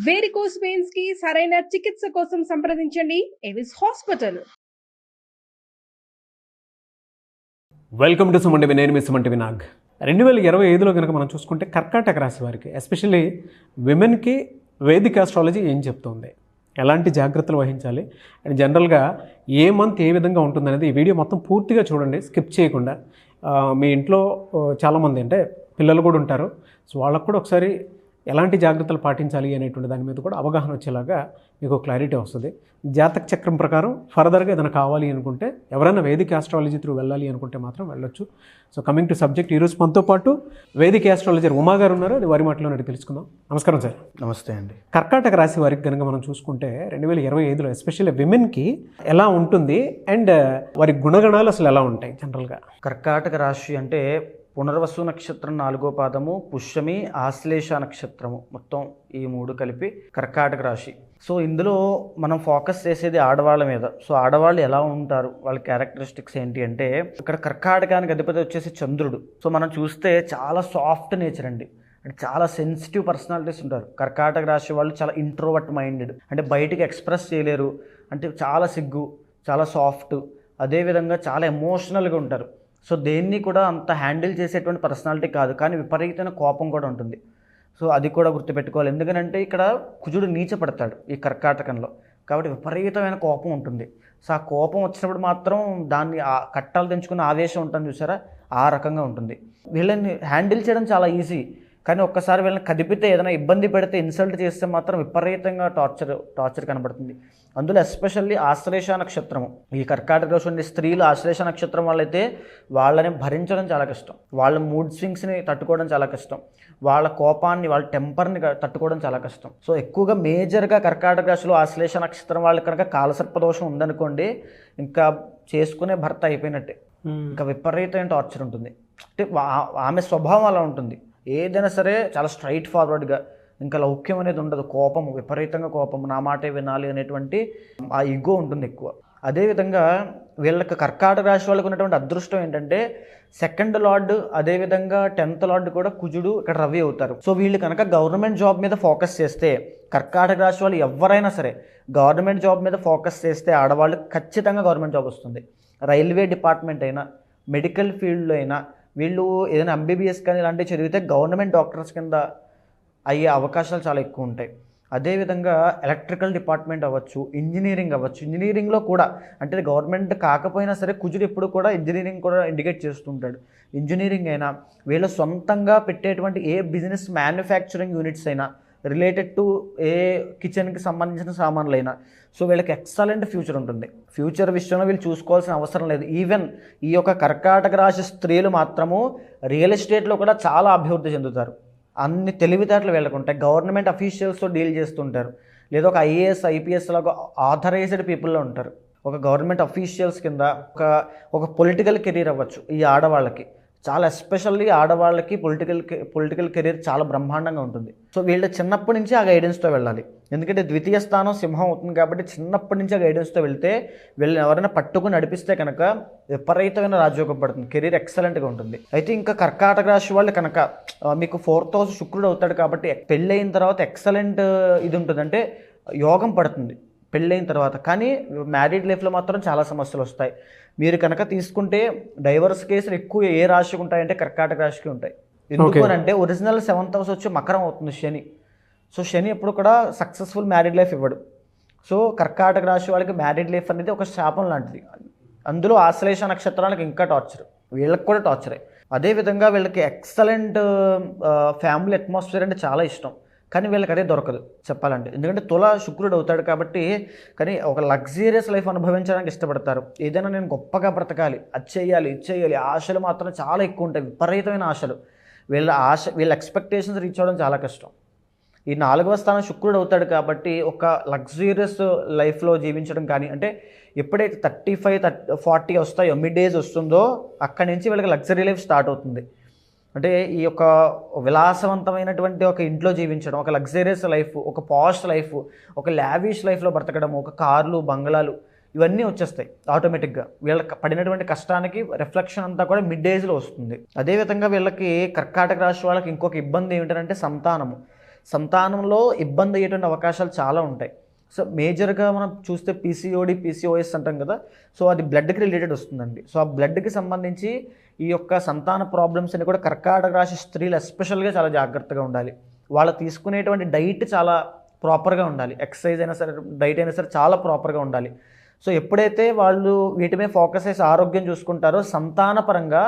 Varicose veins కి సరైన చికిత్స కోసం సంప్రదించండి Avis hospital. Welcome to Suman TV. నేను మీ సుమన్ టీవీ నాగ్. 2025లో కనుక మనం చూసుకుంటే కర్కాటక రాశి వారికి ఎస్పెషల్లీ విమెన్కి వేదిక ఆస్ట్రాలజీ ఏం చెప్తుంది, ఎలాంటి జాగ్రత్తలు వహించాలి అండ్ జనరల్గా ఏ మంత్ ఏ విధంగా ఉంటుందనేది ఈ వీడియో మొత్తం పూర్తిగా చూడండి, స్కిప్ చేయకుండా. మీ ఇంట్లో చాలామంది అంటే పిల్లలు కూడా ఉంటారు, సో వాళ్ళకు కూడా ఒకసారి ఎలాంటి జాగ్రత్తలు పాటించాలి అనేటువంటి దాని మీద కూడా అవగాహన వచ్చేలాగా మీకు క్లారిటీ వస్తుంది. జాతక చక్రం ప్రకారం ఫర్దర్గా ఏదైనా కావాలి అనుకుంటే, ఎవరైనా వేదిక ఆస్ట్రాలజీ త్రూ వెళ్ళాలి అనుకుంటే మాత్రం వెళ్ళొచ్చు. సో కమింగ్ టు సబ్జెక్ట్, ఈరోజు మనతో పాటు వేదిక ఆస్ట్రాలజర్ ఉమా గారు ఉన్నారు. అది వారి మాటలో అడిగి తెలుసుకుందాం. నమస్కారం సార్. నమస్తే అండి. కర్కాటక రాశి వారికి కనుక మనం చూసుకుంటే 2025లో ఎస్పెషల్లీ విమెన్కి ఎలా ఉంటుంది అండ్ వారి గుణగణాలు అసలు ఎలా ఉంటాయి జనరల్గా? కర్కాటక రాశి అంటే పునర్వసు నక్షత్రం 4వ పాదము, పుష్యమి, ఆశ్లేష నక్షత్రము, మొత్తం ఈ 3 కలిపి కర్కాటక రాశి. సో ఇందులో మనం ఫోకస్ చేసేది ఆడవాళ్ళ మీద. సో ఆడవాళ్ళు ఎలా ఉంటారు, వాళ్ళ క్యారెక్టరిస్టిక్స్ ఏంటి అంటే, ఇక్కడ కర్కాటకానికి అధిపతి వచ్చేసి చంద్రుడు. సో మనం చూస్తే చాలా సాఫ్ట్ నేచర్ అండి, అంటే చాలా సెన్సిటివ్ పర్సనాలిటీస్ ఉంటారు. కర్కాటక రాశి వాళ్ళు చాలా ఇంట్రోవర్ట్ మైండెడ్, అంటే బయటికి ఎక్స్ప్రెస్ చేయలేరు, అంటే చాలా సిగ్గు, చాలా సాఫ్ట్, అదేవిధంగా చాలా ఎమోషనల్గా ఉంటారు. సో దేన్ని కూడా అంత హ్యాండిల్ చేసేటువంటి పర్సనాలిటీ కాదు, కానీ విపరీతమైన కోపం కూడా ఉంటుంది. సో అది కూడా గుర్తుపెట్టుకోవాలి, ఎందుకంటే ఇక్కడ కుజుడు నీచపడతాడు ఈ కర్కాటకంలో, కాబట్టి విపరీతమైన కోపం ఉంటుంది. సో ఆ కోపం వచ్చినప్పుడు మాత్రం దాన్ని కట్టాలు తెంచుకున్న ఆవేశం ఉంటుంది చూసారా, ఆ రకంగా ఉంటుంది. వీళ్ళని హ్యాండిల్ చేయడం చాలా ఈజీ, కానీ ఒక్కసారి వీళ్ళని కదిపితే, ఏదైనా ఇబ్బంది పెడితే, ఇన్సల్ట్ చేస్తే మాత్రం విపరీతంగా టార్చర్ కనబడుతుంది. అందులో ఎస్పెషల్లీ ఆశ్లేష నక్షత్రము, ఈ కర్కాటక రాశి ఉండే స్త్రీలు ఆశ్లేష నక్షత్రం వాళ్ళైతే వాళ్ళని భరించడం చాలా కష్టం, వాళ్ళ మూడ్ స్వింగ్స్ని తట్టుకోవడం చాలా కష్టం, వాళ్ళ కోపాన్ని, వాళ్ళ టెంపర్ని తట్టుకోవడం చాలా కష్టం. సో ఎక్కువగా మేజర్గా కర్కాటక రాశిలో ఆశ్లేష నక్షత్రం వాళ్ళకి కనుక కాలసర్పదోషం ఉందనుకోండి, ఇంకా చేసుకునే భర్త అయిపోయినట్టే. ఇంకా విపరీతమైన టార్చర్ ఉంటుంది. అంటే ఆమె స్వభావం అలా ఉంటుంది, ఏదైనా సరే చాలా స్ట్రైట్ ఫార్వర్డ్గా, ఇంకా లౌక్యం అనేది ఉండదు, కోపం, విపరీతంగా కోపం, నా మాటే వినాలి అనేటువంటి ఆ ఈగో ఉంటుంది ఎక్కువ. అదేవిధంగా వీళ్ళకి కర్కాటక రాశి వాళ్ళకు ఉన్నటువంటి అదృష్టం ఏంటంటే, 2nd లార్డ్ అదేవిధంగా 10th లార్డ్ కూడా కుజుడు, ఇక్కడ రవి అవుతారు. సో వీళ్ళు కనుక గవర్నమెంట్ జాబ్ మీద ఫోకస్ చేస్తే, కర్కాటక రాశి వాళ్ళు ఎవరైనా సరే గవర్నమెంట్ జాబ్ మీద ఫోకస్ చేస్తే ఆడవాళ్ళు ఖచ్చితంగా గవర్నమెంట్ జాబ్ వస్తుంది. రైల్వే డిపార్ట్మెంట్ అయినా, మెడికల్ ఫీల్డ్లో అయినా, వీళ్ళు ఏదైనా ఎంబీబీఎస్ కానీ ఇలాంటివి చదివితే గవర్నమెంట్ డాక్టర్స్ కింద అయ్యే అవకాశాలు చాలా ఎక్కువ ఉంటాయి. అదేవిధంగా ఎలక్ట్రికల్ డిపార్ట్మెంట్ అవ్వచ్చు, ఇంజనీరింగ్ అవ్వచ్చు. ఇంజనీరింగ్లో కూడా అంటే గవర్నమెంట్ కాకపోయినా సరే కుజుడు ఎప్పుడు కూడా ఇంజనీరింగ్ కూడా ఇండికేట్ చేస్తుంటాడు. ఇంజనీరింగ్ అయినా, వీళ్ళు సొంతంగా పెట్టేటువంటి ఏ బిజినెస్ మ్యానుఫ్యాక్చరింగ్ యూనిట్స్ అయినా, రిలేటెడ్ టు ఏ కిచెన్కి సంబంధించిన సామాన్లైనా, సో వీళ్ళకి ఎక్సలెంట్ ఫ్యూచర్ ఉంటుంది. ఫ్యూచర్ విషయంలో వీళ్ళు చూసుకోవాల్సిన అవసరం లేదు. ఈవెన్ ఈ యొక్క కర్కాటక రాశి స్త్రీలు మాత్రము రియల్ ఎస్టేట్లో కూడా చాలా అభివృద్ధి చెందుతారు. అన్ని తెలివితేటలు వీళ్ళకుంటాయి. గవర్నమెంట్ అఫీషియల్స్తో డీల్ చేస్తుంటారు, లేదా ఒక ఐఏఎస్ ఐపీఎస్ లాగా ఆథరైజ్డ్ పీపుల్లో ఉంటారు. ఒక గవర్నమెంట్ అఫీషియల్స్ కింద ఒక పొలిటికల్ కెరీర్ అవ్వచ్చు. ఈ ఆడవాళ్ళకి చాలా, ఎస్పెషల్లీ ఆడవాళ్ళకి పొలిటికల్ కెరీర్ చాలా బ్రహ్మాండంగా ఉంటుంది. సో వీళ్ళు చిన్నప్పటి నుంచి ఆ గైడెన్స్తో వెళ్ళాలి, ఎందుకంటే ద్వితీయ స్థానం సింహం అవుతుంది కాబట్టి చిన్నప్పటి నుంచి ఆ గైడెన్స్తో వెళ్తే, వీళ్ళని ఎవరైనా పట్టుకుని నడిపిస్తే కనుక విపరీతమైన రాజయోగం పడుతుంది, కెరీర్ ఎక్సలెంట్గా ఉంటుంది. అయితే ఇంకా కర్కాటక రాశి వాళ్ళు కనుక మీకు 4th హౌస్ శుక్రుడు అవుతాడు కాబట్టి పెళ్ళైన తర్వాత ఎక్సలెంట్ ఇది ఉంటుంది, అంటే యోగం పడుతుంది పెళ్ళైన తర్వాత. కానీ మ్యారీడ్ లైఫ్లో మాత్రం చాలా సమస్యలు వస్తాయి. మీరు కనుక తీసుకుంటే డైవర్స్ కేసులు ఎక్కువ ఏ రాశికి ఉంటాయంటే కర్కాటక రాశికి ఉంటాయి. ఎందుకు అంటే ఒరిజినల్ 7th హౌస్ వచ్చి మకరం అవుతుంది, శని. సో శని ఎప్పుడు కూడా సక్సెస్ఫుల్ మ్యారీడ్ లైఫ్ ఇవ్వడు. సో కర్కాటక రాశి వాళ్ళకి మ్యారీడ్ లైఫ్ అనేది ఒక శాపం లాంటిది. అందులో ఆశ్లేష నక్షత్రానికి ఇంకా టార్చర్, వీళ్ళకి కూడా టార్చరే. అదేవిధంగా వీళ్ళకి ఎక్సలెంట్ ఫ్యామిలీ అట్మాస్ఫియర్ అంటే చాలా ఇష్టం, కానీ వీళ్ళకి అదే దొరకదు చెప్పాలంటే, ఎందుకంటే తుల శుక్రుడు అవుతాడు కాబట్టి. కానీ ఒక లగ్జరియస్ లైఫ్ అనుభవించడానికి ఇష్టపడతారు. ఏదైనా నేను గొప్పగా బ్రతకాలి, అది చేయాలి, ఇది చేయాలి, ఆశలు మాత్రం చాలా ఎక్కువ ఉంటాయి, విపరీతమైన ఆశలు. వీళ్ళ ఎక్స్పెక్టేషన్స్ రీచ్ అవ్వడం చాలా కష్టం. ఈ 4వ స్థానం శుక్రుడు అవుతాడు కాబట్టి ఒక లగ్జరియస్ లైఫ్లో జీవించడం కానీ, అంటే ఎప్పుడైతే 35-40 వస్తాయో, మిడ్ ఏజ్ వస్తుందో, అక్కడి నుంచి వీళ్ళకి లగ్జరీ లైఫ్ స్టార్ట్ అవుతుంది. అంటే ఈ యొక్క విలాసవంతమైనటువంటి ఒక ఇంట్లో జీవించడం, ఒక లగ్జరియస్ లైఫ్, ఒక పాష్ లైఫ్, ఒక లావిష్ లైఫ్లో బ్రతకడం, ఒక కార్లు, బంగ్లాలు, ఇవన్నీ వచ్చేస్తాయి ఆటోమేటిక్గా. వీళ్ళకి పడినటువంటి కష్టానికి రిఫ్లెక్షన్ అంతా కూడా మిడ్ ఏజ్లో వస్తుంది. అదేవిధంగా వీళ్ళకి కర్కాటక రాశి వాళ్ళకి ఇంకొక ఇబ్బంది ఏమిటంటే సంతానము. సంతానంలో ఇబ్బంది అయ్యేటువంటి అవకాశాలు చాలా ఉంటాయి. సో మేజర్గా మనం చూస్తే పీసీఓడి, పీసీఓఎస్ అంటాం కదా, సో అది బ్లడ్కి రిలేటెడ్ వస్తుందండి. సో ఆ బ్లడ్కి సంబంధించి ఈ యొక్క సంతాన ప్రాబ్లమ్స్ అని కూడా కర్కాటక రాశి స్త్రీలు ఎస్పెషల్గా చాలా జాగ్రత్తగా ఉండాలి. వాళ్ళు తీసుకునేటువంటి డైట్ చాలా ప్రాపర్గా ఉండాలి. ఎక్సర్సైజ్ అయినా సరే, డైట్ అయినా సరే చాలా ప్రాపర్గా ఉండాలి. సో ఎప్పుడైతే వాళ్ళు వీటి మీద ఫోకస్ చేసి ఆరోగ్యం చూసుకుంటారో సంతానపరంగా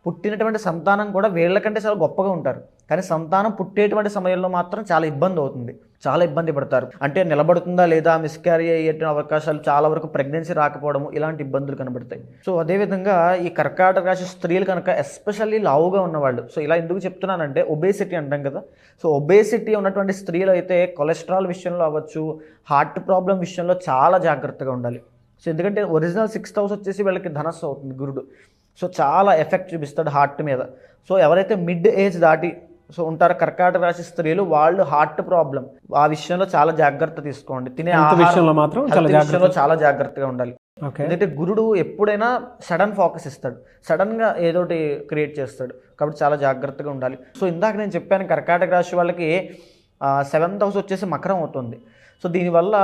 పుట్టినటువంటి సంతానం కూడా వీళ్ళకంటే చాలా గొప్పగా ఉంటారు. కానీ సంతానం పుట్టేటువంటి సమయంలో మాత్రం చాలా ఇబ్బంది అవుతుంది, చాలా ఇబ్బంది పడతారు. అంటే నిలబడుతుందా లేదా, మిస్క్యారీ అయ్యే అవకాశాలు, చాలా వరకు ప్రెగ్నెన్సీ రాకపోవడము, ఇలాంటి ఇబ్బందులు కనబడతాయి. సో అదేవిధంగా ఈ కర్కాటక రాశి స్త్రీలు కనుక ఎస్పెషల్లీ లావుగా ఉన్నవాళ్ళు, సో ఇలా ఎందుకు చెప్తున్నానంటే ఒబేసిటీ అంటాం కదా, సో ఒబేసిటీ ఉన్నటువంటి స్త్రీలు అయితే కొలెస్ట్రాల్ విషయంలో అవ్వచ్చు, హార్ట్ ప్రాబ్లం విషయంలో చాలా జాగ్రత్తగా ఉండాలి. సో ఎందుకంటే ఒరిజినల్ 6th హౌస్ వచ్చేసి వీళ్ళకి ధనస్సు అవుతుంది గురుడు. సో చాలా ఎఫెక్ట్ చూపిస్తాడు హార్ట్ మీద. సో ఎవరైతే మిడ్ ఏజ్ దాటి సో ఉంటారో కర్కాటక రాశి స్త్రీలు, వాళ్ళు హార్ట్ ప్రాబ్లం ఆ విషయంలో చాలా జాగ్రత్త తీసుకోండి. తినే విషయంలో మాత్రం చాలా జాగ్రత్తగా ఉండాలి. ఎందుకంటే గురుడు ఎప్పుడైనా సడన్ ఫోకస్ ఇస్తాడు, సడన్గా ఏదోటి క్రియేట్ చేస్తాడు, కాబట్టి చాలా జాగ్రత్తగా ఉండాలి. సో ఇందాక నేను చెప్పాను కర్కాటక రాశి వాళ్ళకి 7th హౌస్ వచ్చేసి మకరం అవుతుంది. సో దీనివల్ల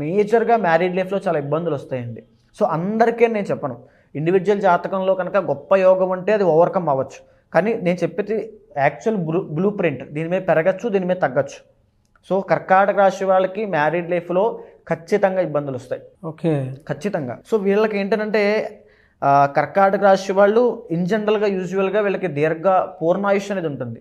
మేజర్గా మ్యారీడ్ లైఫ్లో చాలా ఇబ్బందులు వస్తాయండి. సో అందరికీ నేను చెప్పను, ఇండివిజువల్ జాతకంలో కనుక గొప్ప యోగం ఉంటే అది ఓవర్కమ్ అవ్వచ్చు. కానీ నేను చెప్పేది యాక్చువల్ బ్లూ ప్రింట్, దీని మీద పెరగచ్చు, దీని మీద తగ్గచ్చు. సో కర్కాటక రాశి వాళ్ళకి మ్యారీడ్ లైఫ్లో ఖచ్చితంగా ఇబ్బందులు వస్తాయి. ఓకే, ఖచ్చితంగా. సో వీళ్ళకి ఏంటంటే కర్కాటక రాశి వాళ్ళు ఇన్ జనరల్గా యూజువల్గా వీళ్ళకి పూర్ణాయుష్ అనేది ఉంటుంది.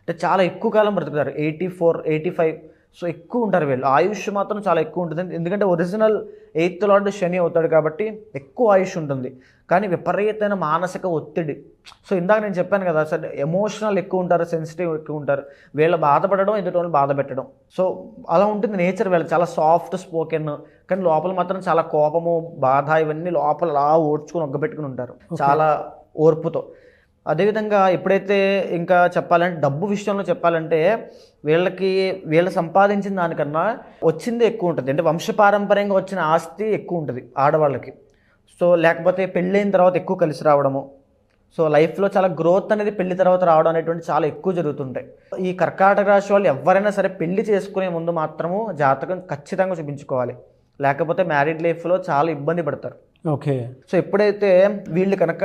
అంటే చాలా ఎక్కువ కాలం బ్రతుకుతారు, 84, 85. సో ఎక్కువ ఉంటారు వీళ్ళు. ఆయుష్ మాత్రం చాలా ఎక్కువ ఉంటుంది, ఎందుకంటే ఒరిజినల్ 8th లార్డ్ శని అవుతాడు కాబట్టి ఎక్కువ ఆయుష్ ఉంటుంది. కానీ విపరీతమైన మానసిక ఒత్తిడి. సో ఇందాక నేను చెప్పాను కదా, అసలు ఎమోషనల్ ఎక్కువ ఉంటారు, సెన్సిటివ్ ఎక్కువ ఉంటారు. వీళ్ళు బాధపడడం, ఎదుటి బాధ పెట్టడం. సో అలా ఉంటుంది నేచర్ వీళ్ళు. చాలా సాఫ్ట్ స్పోకెన్, కానీ లోపల మాత్రం చాలా కోపము, బాధ ఇవన్నీ లోపల అలా ఓడ్చుకొని ఒగ్గబెట్టుకుని ఉంటారు చాలా ఓర్పుతో. అదేవిధంగా ఎప్పుడైతే ఇంకా చెప్పాలంటే డబ్బు విషయంలో చెప్పాలంటే వీళ్ళు సంపాదించిన దానికన్నా వచ్చిందే ఎక్కువ ఉంటుంది. అంటే వంశపారంపర్యంగా వచ్చిన ఆస్తి ఎక్కువ ఉంటుంది ఆడవాళ్ళకి. సో లేకపోతే పెళ్ళైన తర్వాత ఎక్కువ కలిసి రావడము, సో లైఫ్లో చాలా గ్రోత్ అనేది పెళ్లి తర్వాత రావడం అనేటువంటి చాలా ఎక్కువ జరుగుతుంటాయి. ఈ కర్కాటక రాశి వాళ్ళు ఎవరైనా సరే పెళ్లి చేసుకునే ముందు మాత్రము జాతకం ఖచ్చితంగా చూపించుకోవాలి, లేకపోతే మ్యారీడ్ లైఫ్లో చాలా ఇబ్బంది పడతారు. ఓకే. సో ఎప్పుడైతే వీళ్ళు కనుక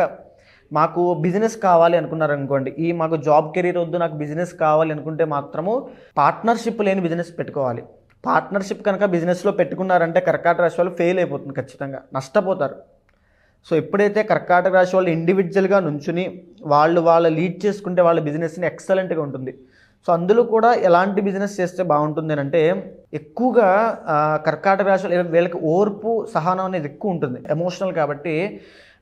మాకు బిజినెస్ కావాలి అనుకున్నారనుకోండి, మాకు జాబ్ కెరీర్ వద్దు, నాకు బిజినెస్ కావాలి అనుకుంటే మాత్రము పార్ట్నర్షిప్ లేని బిజినెస్ పెట్టుకోవాలి. పార్ట్నర్షిప్ కనుక బిజినెస్లో పెట్టుకున్నారంటే కర్కాటక రాశి వాళ్ళు ఫెయిల్ అయిపోతుంది, ఖచ్చితంగా నష్టపోతారు. సో ఎప్పుడైతే కర్కాటక రాశి వాళ్ళు ఇండివిజువల్గా నుంచుని వాళ్ళు లీడ్ చేసుకుంటే వాళ్ళ బిజినెస్ని ఎక్సలెంట్గా ఉంటుంది. సో అందులో కూడా ఎలాంటి బిజినెస్ చేస్తే బాగుంటుంది అంటే ఎక్కువగా కర్కాటక రాశి వీళ్ళకి ఓర్పు, సహనం అనేది ఎక్కువ ఉంటుంది, ఎమోషనల్. కాబట్టి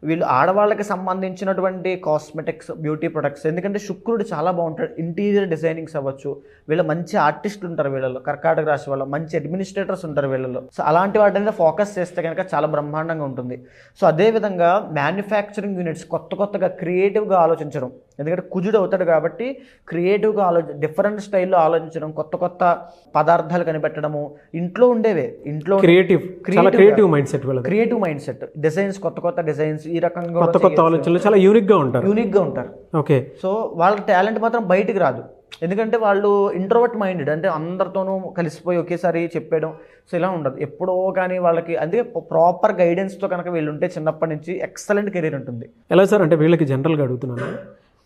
వీళ్ళు ఆడవాళ్ళకి సంబంధించినటువంటి కాస్మెటిక్స్, బ్యూటీ ప్రొడక్ట్స్, ఎందుకంటే శుక్రుడు చాలా బాగుంటాడు, ఇంటీరియర్ డిజైనింగ్స్ అవ్వచ్చు. వీళ్ళు మంచి ఆర్టిస్టులు ఉంటారు వీళ్ళలో, కర్కాటక రాశి వాళ్ళ మంచి అడ్మినిస్ట్రేటర్స్ ఉంటారు వీళ్ళలో. సో అలాంటి వాటి మీద ఫోకస్ చేస్తే కనుక చాలా బ్రహ్మాండంగా ఉంటుంది. సో అదేవిధంగా మ్యానుఫ్యాక్చరింగ్ యూనిట్స్ కొత్తగా క్రియేటివ్గా ఆలోచించడం, ఎందుకంటే కుజుడు అవుతాడు కాబట్టి క్రియేటివ్గా డిఫరెంట్ స్టైల్లో ఆలోచించడం, కొత్త పదార్థాలు కనిపెట్టడము, ఇంట్లో ఉండేవే, ఇంట్లో క్రియేటివ్ మైండ్ సెట్, డిజైన్స్, కొత్త డిజైన్స్, ఈ రకంగా కొత్త ఆలోచనలు చాలా యూనిక్గా ఉంటారు. ఓకే. సో వాళ్ళ టాలెంట్ మాత్రం బయటికి రాదు, ఎందుకంటే వాళ్ళు ఇంట్రోవర్ట్ మైండెడ్, అంటే అందరితోనూ కలిసిపోయి ఒకేసారి చెప్పేయడం, సో ఇలా ఉండదు ఎప్పుడో. కానీ వాళ్ళకి అందుకే ప్రాపర్ గైడెన్స్తో కనుక వీళ్ళు ఉంటే చిన్నప్పటి నుంచి ఎక్సలెంట్ కెరీర్ ఉంటుంది. ఎలా సార్? అంటే వీళ్ళకి జనరల్గా అడుగుతున్నాను,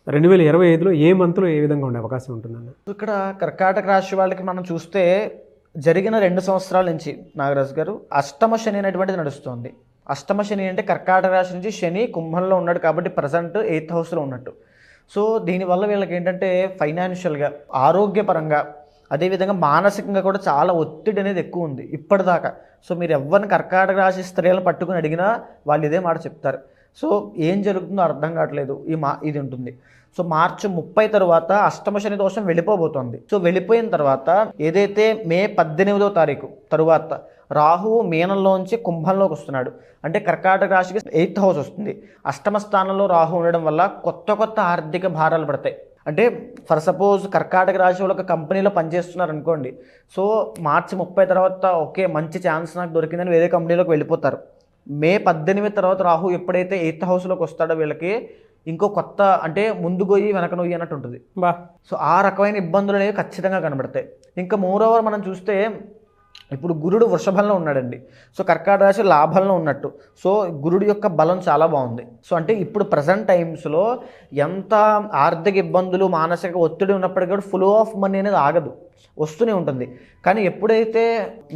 2025లో ఏ మంత్లో ఏ విధంగా ఉండే అవకాశం ఉంటుందండి? ఇక్కడ కర్కాటక రాశి వాళ్ళకి మనం చూస్తే జరిగిన 2 సంవత్సరాల నుంచి నాగరాజు గారు అష్టమ శని అనేటువంటిది నడుస్తుంది. అష్టమ శని అంటే కర్కాటక రాశి నుంచి శని కుంభంలో ఉన్నాడు కాబట్టి ప్రజెంట్ 8th హౌస్లో ఉన్నట్టు. సో దీనివల్ల వీళ్ళకి ఏంటంటే ఫైనాన్షియల్గా, ఆరోగ్యపరంగా, అదేవిధంగా మానసికంగా కూడా చాలా ఒత్తిడి అనేది ఎక్కువ ఉంది ఇప్పటిదాకా. సో మీరు ఎవరిని కర్కాటక రాశి స్త్రీలను పట్టుకుని అడిగినా వాళ్ళు ఇదే మాట చెప్తారు. సో ఏం జరుగుతుందో అర్థం కావట్లేదు, ఇది ఉంటుంది. సో మార్చి 30 తర్వాత అష్టమ శని దోషం వెళ్ళిపోబోతోంది. సో వెళ్ళిపోయిన తర్వాత ఏదైతే మే 18వ తారీఖు తరువాత రాహువు మీనంలోంచి కుంభంలోకి వస్తున్నాడు, అంటే కర్కాటక రాశికి 8th హౌస్ వస్తుంది. అష్టమ స్థానంలో రాహు ఉండడం వల్ల కొత్త ఆర్థిక భారాలు పడతాయి. అంటే ఫర్ సపోజ్ కర్కాటక రాశి వాళ్ళు ఒక కంపెనీలో పనిచేస్తున్నారు అనుకోండి, సో మార్చి 30 తర్వాత ఓకే మంచి ఛాన్స్ నాకు దొరికిందని వేరే కంపెనీలోకి వెళ్ళిపోతారు. మే 18 తర్వాత రాహు ఎప్పుడైతే 8th హౌస్లోకి వస్తాడో వీళ్ళకి ఇంకో కొత్త అంటే ముందు గొయ్యి వెనక నొయ్యి అన్నట్టు ఉంటుంది. బా సో ఆ రకమైన ఇబ్బందులు అనేవి ఖచ్చితంగా కనబడతాయి. ఇంకా మోరోవర్ మనం చూస్తే ఇప్పుడు గురుడు వృషభంలో ఉన్నాడండి. సో కర్కాటక రాశి లాభంలో ఉన్నట్టు. సో గురుడు యొక్క బలం చాలా బాగుంది. సో అంటే ఇప్పుడు ప్రజెంట్ టైమ్స్లో ఎంత ఆర్థిక ఇబ్బందులు మానసిక ఒత్తిడి ఉన్నప్పటికీ కూడా ఫ్లో ఆఫ్ మనీ అనేది ఆగదు, వస్తూనే ఉంటుంది. కానీ ఎప్పుడైతే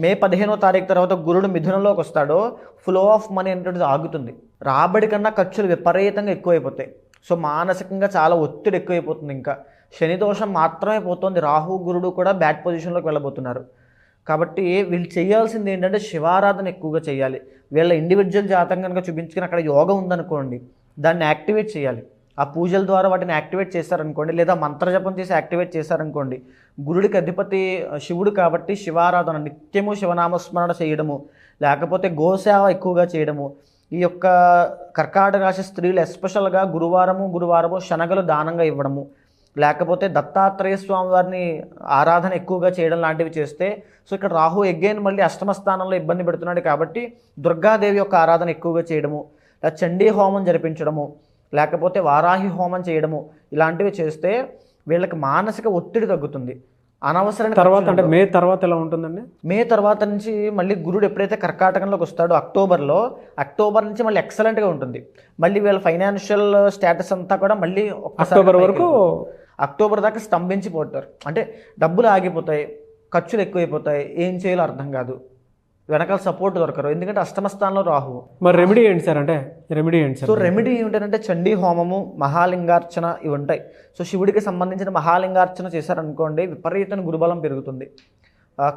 మే 15వ తారీఖు తర్వాత గురుడు మిథునంలోకి వస్తాడో ఫ్లో ఆఫ్ మనీ అనేటువంటిది ఆగుతుంది. రాబడి కన్నా ఖర్చులు విపరీతంగా ఎక్కువైపోతాయి. సో మానసికంగా చాలా ఒత్తిడి ఎక్కువైపోతుంది. ఇంకా శని దోషం మాత్రమే పోతుంది, రాహు గురుడు కూడా బ్యాడ్ పొజిషన్లోకి వెళ్ళబోతున్నారు. కాబట్టి వీళ్ళు చేయాల్సింది ఏంటంటే శివారాధన ఎక్కువగా చేయాలి. వీళ్ళ ఇండివిజువల్ జాతకం కనుక చూపించుకుని అక్కడ యోగం ఉందనుకోండి, దాన్ని యాక్టివేట్ చేయాలి. ఆ పూజల ద్వారా వాటిని యాక్టివేట్ చేశారనుకోండి, లేదా మంత్రజపం చేసి యాక్టివేట్ చేశారనుకోండి. గురుడికి అధిపతి శివుడు కాబట్టి శివారాధన నిత్యము శివనామస్మరణ చేయడము, లేకపోతే గోసేవ ఎక్కువగా చేయడము. ఈ యొక్క కర్కాటక రాశి స్త్రీలు ఎస్పెషల్గా గురువారము శనగలు దానంగా ఇవ్వడము, లేకపోతే దత్తాత్రేయ స్వామి వారిని ఆరాధన ఎక్కువగా చేయడం లాంటివి చేస్తే. సో ఇక్కడ రాహు ఎగ్గైన్ మళ్ళీ అష్టమ స్థానంలో ఇబ్బంది పెడుతున్నాడు కాబట్టి దుర్గాదేవి యొక్క ఆరాధన ఎక్కువగా చేయడము, లేదా చండీ హోమం జరిపించడము, లేకపోతే వారాహి హోమం చేయడము, ఇలాంటివి చేస్తే వీళ్ళకి మానసిక ఒత్తిడి తగ్గుతుంది. అనవసరం తర్వాత అంటే మే తర్వాత ఎలా ఉంటుందండి? మే తర్వాత నుంచి మళ్ళీ గురుడు ఎప్పుడైతే కర్కాటకంలోకి వస్తాడో అక్టోబర్ నుంచి మళ్ళీ ఎక్సలెంట్గా ఉంటుంది. మళ్ళీ వీళ్ళ ఫైనాన్షియల్ స్టేటస్ అంతా కూడా మళ్ళీ అక్టోబర్ దాకా స్తంభించిపోతారు. అంటే డబ్బులు ఆగిపోతాయి, ఖర్చులు ఎక్కువైపోతాయి, ఏం చేయాలో అర్థం కాదు, వెనకాల సపోర్ట్ దొరకరు, ఎందుకంటే అష్టమ స్థానంలో రాహు. మరి రెమెడీ ఏంటి సార్? అంటే రెమెడీ ఏంటి సార్? సో రెమెడీ ఏమిటంటే చండీ హోమము, మహాలింగార్చన ఇవి ఉంటాయి. సో శివుడికి సంబంధించిన మహాలింగార్చన చేశారనుకోండి, విపరీతమైన గురుబలం పెరుగుతుంది.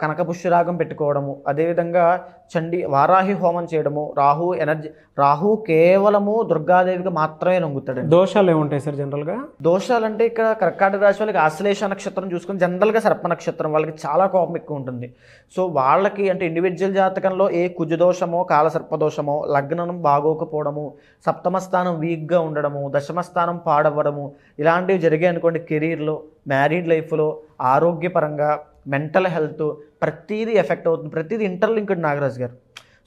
కనకపుష్యరాగం పెట్టుకోవడము, అదేవిధంగా వారాహి హోమం చేయడము. రాహు కేవలము దుర్గాదేవికి మాత్రమే లొంగుతాడు. దోషాలు ఏముంటాయి సార్ జనరల్గా? దోషాలు అంటే ఇక్కడ కర్కాటక రాశి వాళ్ళకి ఆశ్లేష నక్షత్రం చూసుకుని జనరల్గా సర్ప నక్షత్రం వాళ్ళకి చాలా కోపం ఎక్కువ ఉంటుంది. సో వాళ్ళకి అంటే ఇండివిజువల్ జాతకంలో ఏ కుజదోషమో కాలసర్పదోషమో, లగ్నం బాగోకపోవడము, సప్తమ స్థానం వీక్గా ఉండడము, దశమ స్థానం పాడవ్వడము, ఇలాంటివి జరిగాయి అనుకోండి. కెరీర్లో, మ్యారీడ్ లైఫ్లో, ఆరోగ్యపరంగా, మెంటల్ హెల్త్, ప్రతిదీ ఎఫెక్ట్ అవుతుంది. ప్రతిదీ ఇంటర్లింక్డ్ నాగరాజు గారు.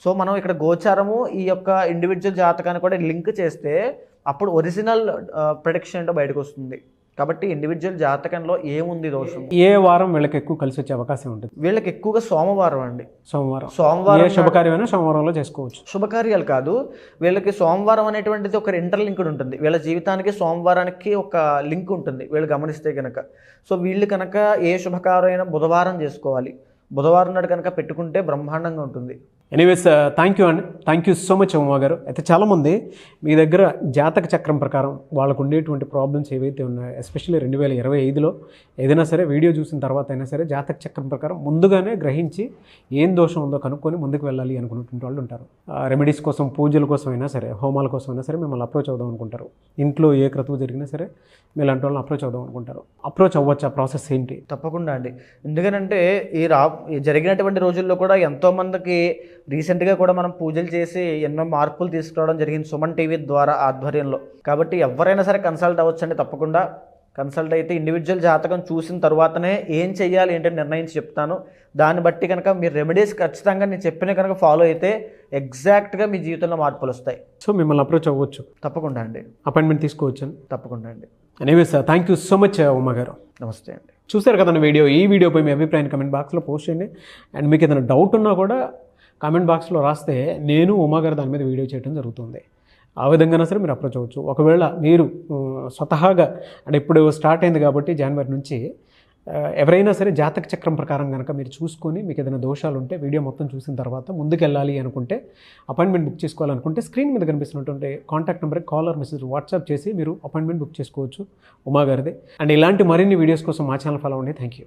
సో మనం ఇక్కడ గోచారము ఈ యొక్క ఇండివిజువల్ జాతకాన్ని కూడా లింక్ చేస్తే అప్పుడు ఒరిజినల్ ప్రెడిక్షన్ ఏంటో బయటకు వస్తుంది. కాబట్టి ఇండివిజువల్ జాతకంలో ఏముంది దోషం, ఏ వారం వీళ్ళకి ఎక్కువ కలిసి వచ్చే అవకాశం ఉంటుంది? వీళ్ళకి ఎక్కువగా సోమవారం అండి. సోమవారం శుభకార్యమైనా సోమవారంలో చేసుకోవచ్చు. శుభకార్యాలు కాదు, వీళ్ళకి సోమవారం అనేటువంటిది ఒక ఇంటర్లింక్డ్ ఉంటుంది. వీళ్ళ జీవితానికి సోమవారానికి ఒక లింక్ ఉంటుంది వీళ్ళు గమనిస్తే కనుక. సో వీళ్ళు కనుక ఏ శుభకార్యమైనా బుధవారం చేసుకోవాలి. బుధవారం నాడు కనుక పెట్టుకుంటే బ్రహ్మాండంగా ఉంటుంది. ఎనీవేస్ థ్యాంక్ యూ అండి, thank you so much Uma గారు. అయితే చాలామంది మీ దగ్గర జాతక చక్రం ప్రకారం వాళ్ళకు ఉండేటువంటి ప్రాబ్లమ్స్ ఏవైతే ఉన్నాయో, ఎస్పెషల్లీ 2025లో ఏదైనా సరే వీడియో చూసిన తర్వాత అయినా సరే జాతక చక్రం ప్రకారం ముందుగానే గ్రహించి ఏం దోషం ఉందో కనుక్కొని ముందుకు వెళ్ళాలి అనుకున్నటువంటి వాళ్ళు ఉంటారు. రెమెడీస్ కోసం, పూజల కోసం అయినా సరే, హోమాల కోసం అయినా సరే మిమ్మల్ని అప్రోచ్ అవుదాం అనుకుంటారు. ఇంట్లో ఏ క్రతువు జరిగినా సరే మీలాంటి వాళ్ళని అప్రోచ్ అవుదాం అనుకుంటారు. అప్రోచ్ అవ్వచ్చు, ఆ ప్రాసెస్ ఏంటి? తప్పకుండా అండి. ఎందుకనంటే ఈ జరిగినటువంటి రోజుల్లో కూడా ఎంతోమందికి రీసెంట్గా కూడా మనం పూజలు చేసి ఎన్నో మార్పులు తీసుకురావడం జరిగింది సుమన్ టీవీ ద్వారా ఆధ్వర్యంలో. కాబట్టి ఎవరైనా సరే కన్సల్ట్ అవ్వచ్చండి. తప్పకుండా కన్సల్ట్ అయితే ఇండివిజువల్ జాతకం చూసిన తర్వాతనే ఏం చెయ్యాలి ఏంటంటే నిర్ణయించి చెప్తాను. దాన్ని బట్టి కనుక మీరు రెమెడీస్ ఖచ్చితంగా నేను చెప్పిన కనుక ఫాలో అయితే ఎగ్జాక్ట్గా మీ జీవితంలో మార్పులు వస్తాయి. సో మిమ్మల్ని అప్రోచ్ అవ్వచ్చు. తప్పకుండా అండి. అపాయింట్మెంట్ తీసుకోవచ్చు. తప్పకుండా అండి. Anyways thank you so much Uma గారు. నమస్తే అండి. చూసారు కదండి వీడియో. ఈ వీడియోపై మీ అభిప్రాయాన్ని కమెంట్ బాక్స్లో పోస్ట్ చేయండి. అండ్ మీకు ఏదైనా డౌట్ ఉన్నా కూడా కామెంట్ బాక్స్లో రాస్తే నేను ఉమా గారు దాని మీద వీడియో చేయడం జరుగుతుంది. ఆ విధంగా సరే మీరు అప్రోచ్ అవ్వచ్చు. ఒకవేళ మీరు స్వతహాగా అంటే ఇప్పుడు స్టార్ట్ అయింది కాబట్టి జనవరి నుంచి ఎవరైనా సరే జాతక చక్రం ప్రకారం కనుక మీరు చూసుకొని మీకు ఏదైనా దోషాలు ఉంటే వీడియో మొత్తం చూసిన తర్వాత ముందుకు వెళ్ళాలి అనుకుంటే, అపాయింట్మెంట్ బుక్ చేసుకోవాలనుకుంటే స్క్రీన్ మీద కనిపిస్తున్నటువంటి కాంటాక్ట్ నెంబర్కి కాల్ ఆర్ మెసేజ్ వాట్సాప్ చేసి మీరు అపాయింట్మెంట్ బుక్ చేసుకోవచ్చు ఉమా గారిది. అండ్ ఇలాంటి మరిన్ని వీడియోస్ కోసం మా ఛానల్ ఫాలో అవ్వండి. Thank you.